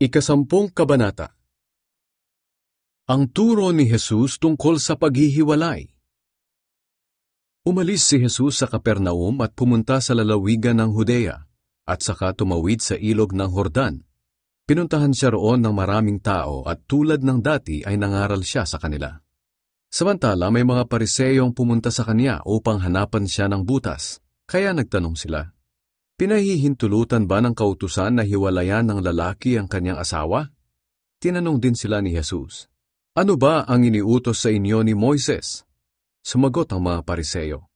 Ikasampung Kabanata. Ang turo ni Jesus tungkol sa paghihiwalay. Umalis si Jesus sa Capernaum at pumunta sa lalawigan ng Judea, at saka tumawid sa ilog ng Jordan. Pinuntahan siya roon ng maraming tao at tulad ng dati ay nangaral siya sa kanila. Samantala may mga Pariseyong pumunta sa kanya upang hanapan siya ng butas, kaya nagtanong sila, "Pinahihintulutan ba ng kautusan na hiwalayan ng lalaki ang kanyang asawa?" Tinanong din sila ni Jesus, "Ano ba ang iniutos sa inyo ni Moises?" Sumagot ang mga Pariseyo,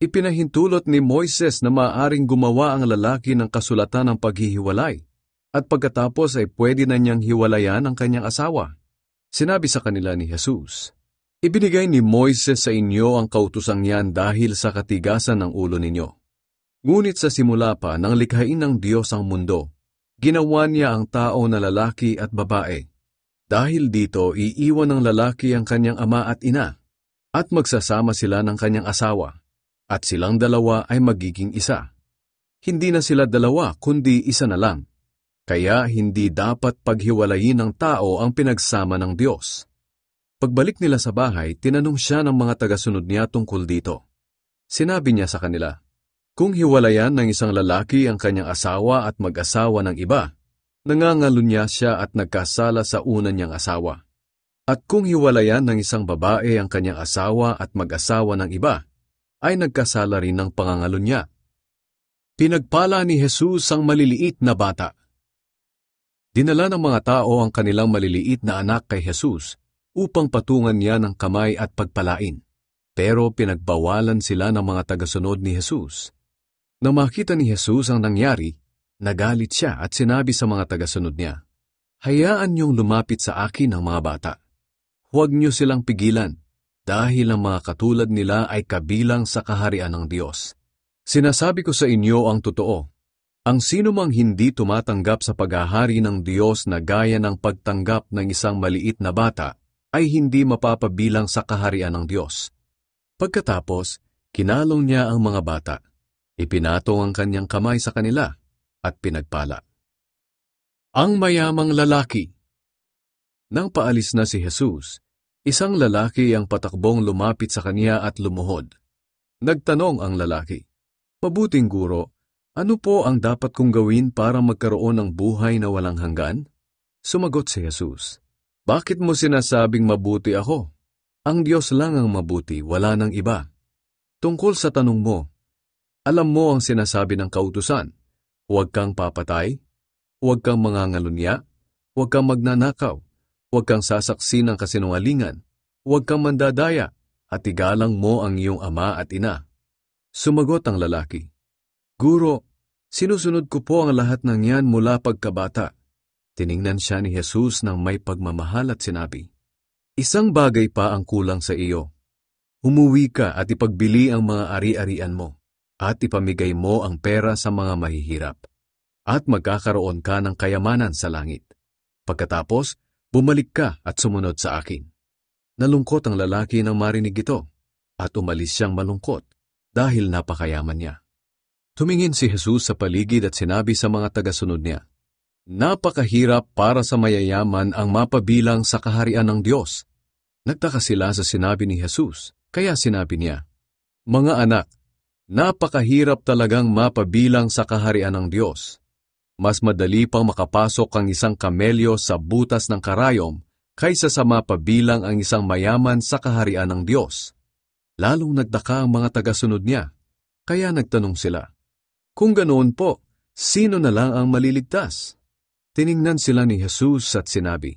"Ipinahintulot ni Moises na maaaring gumawa ang lalaki ng kasulatan ng paghihiwalay, at pagkatapos ay pwede na niyang hiwalayan ang kanyang asawa." Sinabi sa kanila ni Jesus, "Ibinigay ni Moises sa inyo ang kautusang yan dahil sa katigasan ng ulo ninyo. Ngunit sa simula pa nang likhain ng Diyos ang mundo, ginawa niya ang tao na lalaki at babae. Dahil dito, iiwan ng lalaki ang kanyang ama at ina, at magsasama sila ng kanyang asawa, at silang dalawa ay magiging isa. Hindi na sila dalawa, kundi isa na lang. Kaya hindi dapat paghiwalayin ng tao ang pinagsama ng Diyos." Pagbalik nila sa bahay, tinanong siya ng mga tagasunod niya tungkol dito. Sinabi niya sa kanila, "Kung hiwalayan ng isang lalaki ang kanyang asawa at mag-asawa ng iba, nangangalunya siya at nagkasala sa una niyang asawa. At kung hiwalayan ng isang babae ang kanyang asawa at mag-asawa ng iba, ay nagkasala rin ng pangangalunya." Pinagpala ni Jesus ang maliliit na bata. Dinala ng mga tao ang kanilang maliliit na anak kay Jesus upang patungan niya ng kamay at pagpalain. Pero pinagbawalan sila ng mga tagasunod ni Jesus. Nang makita ni Jesus ang nangyari, nagalit siya at sinabi sa mga tagasunod niya, "Hayaan niyong lumapit sa akin ang mga bata. Huwag niyo silang pigilan, dahil ang mga katulad nila ay kabilang sa kaharian ng Diyos. Sinasabi ko sa inyo ang totoo, ang sinumang hindi tumatanggap sa paghahari ng Diyos na gaya ng pagtanggap ng isang maliit na bata, ay hindi mapapabilang sa kaharian ng Diyos." Pagkatapos, kinalong niya ang mga bata, ipinatong ang kanyang kamay sa kanila, at pinagpala. Ang mayamang lalaki. Nang paalis na si Jesus, isang lalaki ang patakbong lumapit sa kanya at lumuhod. Nagtanong ang lalaki, "Mabuting guro, ano po ang dapat kong gawin para magkaroon ng buhay na walang hanggan?" Sumagot si Jesus, "Bakit mo sinasabing mabuti ako? Ang Diyos lang ang mabuti, wala nang iba. Tungkol sa tanong mo, alam mo ang sinasabi ng kautusan, huwag kang papatay, huwag kang mangangalunya, huwag kang magnanakaw, huwag kang sasaksi ng kasinungalingan, huwag kang mandadaya, at igalang mo ang iyong ama at ina." Sumagot ang lalaki, "Guro, sinusunod ko po ang lahat ng yan mula pagkabata." Tiningnan siya ni Jesus ng may pagmamahal at sinabi, "Isang bagay pa ang kulang sa iyo. Umuwi ka at ipagbili ang mga ari-arian mo, at ipamigay mo ang pera sa mga mahihirap, at magkakaroon ka ng kayamanan sa langit. Pagkatapos, bumalik ka at sumunod sa akin." Nalungkot ang lalaki nang marinig ito, at umalis siyang malungkot dahil napakayaman niya. Tumingin si Jesus sa paligid at sinabi sa mga tagasunod niya, "Napakahirap para sa mayayaman ang mapabilang sa kaharian ng Diyos." Nagtaka sila sa sinabi ni Jesus, kaya sinabi niya, "Mga anak, napakahirap talagang mapabilang sa kaharian ng Diyos. Mas madali pang makapasok ang isang kamelyo sa butas ng karayom kaysa sa mapabilang ang isang mayaman sa kaharian ng Diyos." Lalong nagtaka ang mga tagasunod niya, kaya nagtanong sila, "Kung ganoon po, sino na lang ang maliligtas?" Tiningnan sila ni Jesus at sinabi,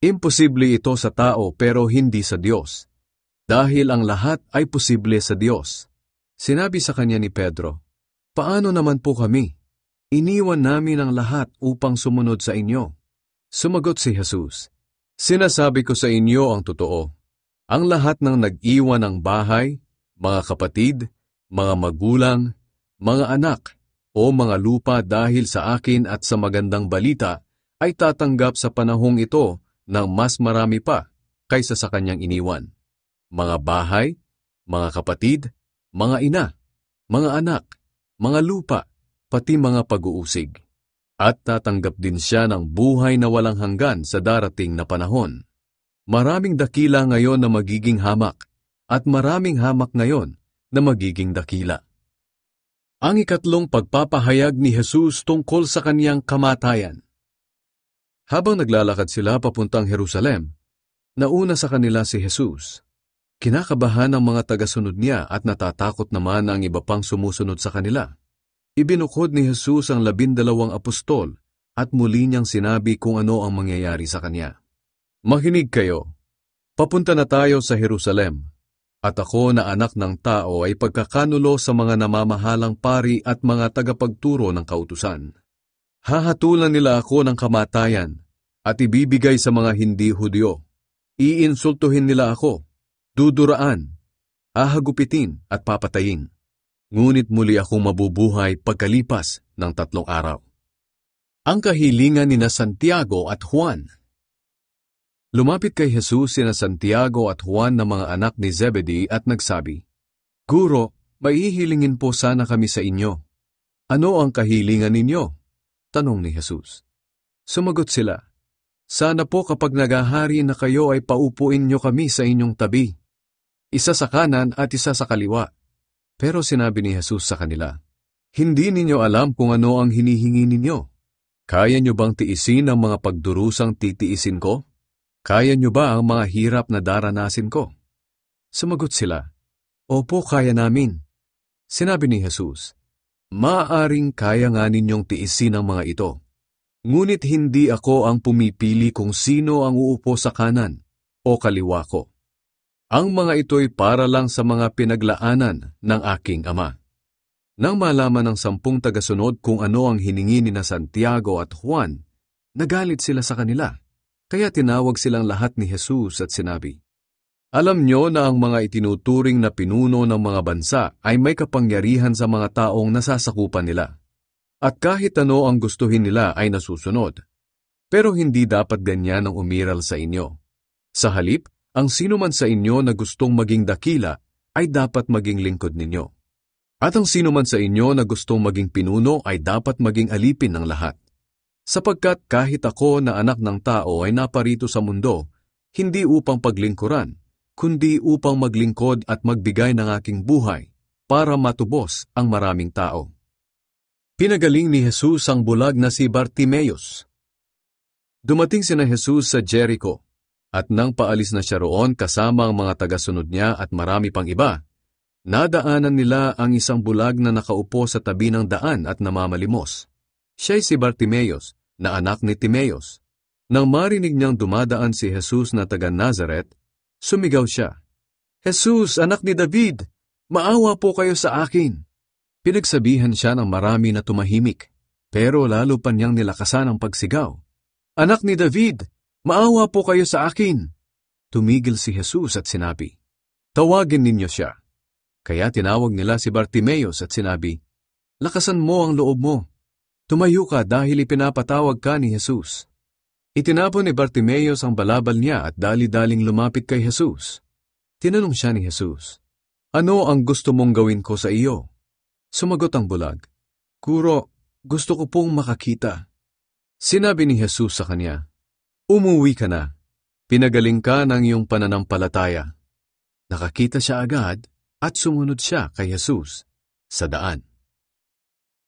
"Imposible ito sa tao pero hindi sa Diyos, dahil ang lahat ay posible sa Diyos." Sinabi sa kanya ni Pedro, "Paano naman po kami? Iniwan namin ang lahat upang sumunod sa inyo." Sumagot si Jesus, "Sinasabi ko sa inyo ang totoo. Ang lahat ng nag-iwan ng bahay, mga kapatid, mga magulang, mga anak, o mga lupa dahil sa akin at sa magandang balita, ay tatanggap sa panahong ito ng mas marami pa kaysa sa kanyang iniwan. Mga bahay, mga kapatid, mga ina, mga anak, mga lupa, pati mga pag-uusig. At tatanggap din siya ng buhay na walang hanggan sa darating na panahon. Maraming dakila ngayon na magiging hamak, at maraming hamak ngayon na magiging dakila. Ang ikatlong pagpapahayag ni Jesus tungkol sa kaniyang kamatayan. Habang naglalakad sila papuntang Jerusalem, nauna sa kanila si Jesus. Kinakabahan ang mga tagasunod niya at natatakot naman ang iba pang sumusunod sa kanila. Ibinukod ni Jesus ang 12 apostol at muli niyang sinabi kung ano ang mangyayari sa kanya. Makinig kayo, papunta na tayo sa Jerusalem, at ako na anak ng tao ay pagkakanulo sa mga namamahalang pari at mga tagapagturo ng kautusan. Hahatulan nila ako ng kamatayan at ibibigay sa mga hindi Hudyo. Iinsultuhin nila ako, duduraan, hahagupitin at papatayin. Ngunit muli akong mabubuhay pagkalipas ng 3 araw. Ang kahilingan ni Santiago at Juan. Lumapit kay Jesus sina Santiago at Juan na mga anak ni Zebedee at nagsabi, Guro, maihihilingin po sana kami sa inyo. Ano ang kahilingan ninyo? Tanong ni Jesus. Sumagot sila, Sana po kapag naghahari na kayo ay paupuin niyo kami sa inyong tabi. Isa sa kanan at isa sa kaliwa. Pero sinabi ni Jesus sa kanila, Hindi ninyo alam kung ano ang hinihingi ninyo. Kaya nyo bang tiisin ang mga pagdurusang titiisin ko? Kaya nyo ba ang mga hirap na daranasin ko? Sumagot sila, Opo, kaya namin. Sinabi ni Jesus, Maaaring kaya nga ninyong tiisin ang mga ito. Ngunit hindi ako ang pumipili kung sino ang uupo sa kanan o kaliwa ko. Ang mga ito'y para lang sa mga pinaglaanan ng aking Ama. Nang malaman ng 10 tagasunod kung ano ang hiningi ni Santiago at Juan, nagalit sila sa kanila. Kaya tinawag silang lahat ni Jesus at sinabi, Alam nyo na ang mga itinuturing na pinuno ng mga bansa ay may kapangyarihan sa mga taong nasasakupan nila. At kahit ano ang gustuhin nila ay nasusunod. Pero hindi dapat ganyan ang umiral sa inyo. Sa halip, ang sino man sa inyo na gustong maging dakila ay dapat maging lingkod ninyo. At ang sino man sa inyo na gustong maging pinuno ay dapat maging alipin ng lahat. Sapagkat kahit ako na anak ng tao ay naparito sa mundo, hindi upang paglingkuran, kundi upang maglingkod at magbigay ng aking buhay para matubos ang maraming tao. Pinagaling ni Jesus ang bulag na si Bartimeus. Dumating sina Jesus sa Jericho, at nang paalis na siya roon kasama ang mga tagasunod niya at marami pang iba, nadaanan nila ang isang bulag na nakaupo sa tabi ng daan at namamalimos. Siya'y si Bartimeus, na anak ni Timeus. Nang marinig niyang dumadaan si Jesus na taga Nazaret, sumigaw siya, Jesus, anak ni David, maawa po kayo sa akin. Pinagsabihan siya ng marami na tumahimik, pero lalo pa niyang nilakasan ang pagsigaw. Anak ni David, maawa po kayo sa akin. Tumigil si Jesus at sinabi, Tawagin ninyo siya. Kaya tinawag nila si Bartimeus at sinabi, Lakasan mo ang loob mo. Tumayo ka dahil ipinapatawag ka ni Jesus. Itinapon ni Bartimeus ang balabal niya at dali-daling lumapit kay Jesus. Tinanong siya ni Jesus, Ano ang gusto mong gawin ko sa iyo? Sumagot ang bulag, Guro, gusto ko pong makakita. Sinabi ni Jesus sa kanya, Umuwi ka na. Pinagaling ka ng iyong pananampalataya. Nakakita siya agad at sumunod siya kay Jesus sa daan.